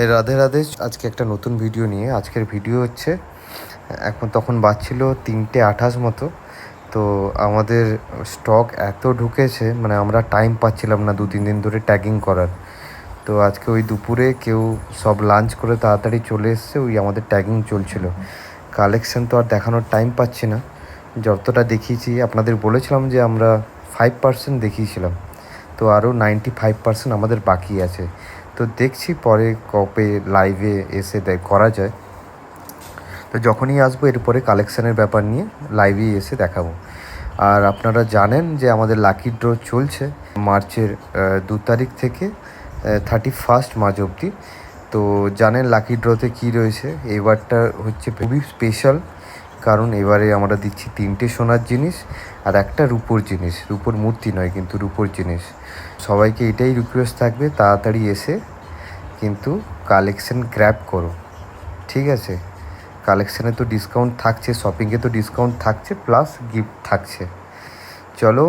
রাধে রাধে। আজকে একটা নতুন ভিডিও নিয়ে আজকের ভিডিও হচ্ছে তখন বাজছিল 3:28 মতো। তো আমাদের স্টক এত ঢুকেছে, মানে আমরা টাইম পাচ্ছিলাম না 2-3 দিন ধরে ট্যাগিং করার। তো আজকে ওই দুপুরে কেউ সব লাঞ্চ করে তাড়াতাড়ি চলে এসছে, ওই আমাদের ট্যাগিং চলছিল। কালেকশন তো আর দেখানোর টাইম পাচ্ছি না। যতটা দেখিয়েছি, আপনাদের বলেছিলাম যে আমরা 5% দেখিয়েছিলাম, তো আরও 95% আমাদের বাকি আছে। তো দেখছি পরে কবে লাইভে এসে করা যায়। তো যখনই আসবো এরপরে কালেকশানের ব্যাপার নিয়ে লাইভে এসে দেখাবো। আর আপনারা জানেন যে আমাদের লাকি ড্র চলছে মার্চের 2 তারিখ থেকে 31 মার্চ অবধি। তো জানেন লাকি ড্রতে কী রয়েছে। এবারটা হচ্ছে খুবই স্পেশাল, কারণ এবারে আমরা দিচ্ছি 3টে সোনার জিনিস আর একটা রূপোর জিনিস। রূপোর মূর্তি নয়, কিন্তু রূপোর জিনিস। সবাইকে এটাই রিকোয়েস্ট থাকবে, তাড়াতাড়ি এসে কিন্তু কালেকশন গ্র্যাব করো, ঠিক আছে? কালেকশানে তো ডিসকাউন্ট থাকছে, শপিংয়ে তো ডিসকাউন্ট থাকছে, প্লাস গিফট থাকছে। চলো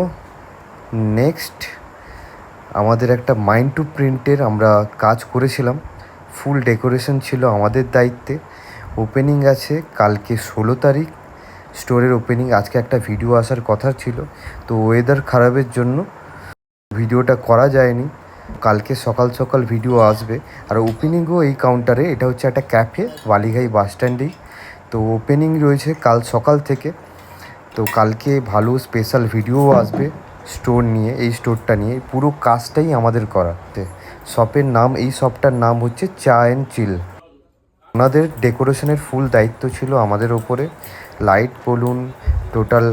নেক্সট, আমাদের একটা মাইন্ড টু প্রিন্টের আমরা কাজ করেছিলাম, ফুল ডেকোরেশন ছিল আমাদের দায়িত্বে। ওপেনিং আছে কালকে 16 তারিখ, স্টোরের ওপেনিং। আজকে একটা ভিডিও আসার কথা ছিল, তো ওয়েদার খারাপের জন্য ভিডিওটা করা যায়নি। কালকে সকাল সকাল ভিডিও আসবে। আর ওপেনিংও এই কাউন্টারে, এটা হচ্ছে একটা ক্যাফে বালিঘাই বাস স্ট্যান্ডেই। তো ওপেনিং রয়েছে কাল সকাল থেকে। তো কালকে ভালো স্পেশাল ভিডিও আসবে স্টোর নিয়ে, এই স্টোরটা নিয়ে। পুরো কাজটাই আমাদের করা। শপের নাম, এই শপটার নাম হচ্ছে চা অ্যান্ড চিল। ওনাদের ডেকোরেশনের ফুল দায়িত্ব ছিল আমাদের ওপরে। লাইট বলুন, টোটাল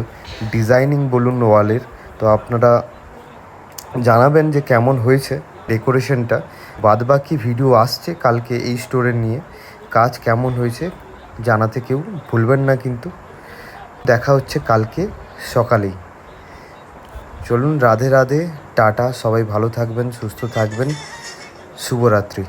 ডিজাইনিং বলুন ওয়ালের। তো আপনারা জানাবেন যে কেমন হয়েছে ডেকোরেশনটা। বাদবাকি ভিডিও আসছে কালকে এই স্টোরের নিয়ে, কাজ কেমন হয়েছে জানাতে কেউ ভুলবেন না কিন্তু। দেখা হচ্ছে কালকে সকালেই। চলুন, রাধে রাধে, টাটা। সবাই ভালো থাকবেন, সুস্থ থাকবেন। শুভরাত্রি।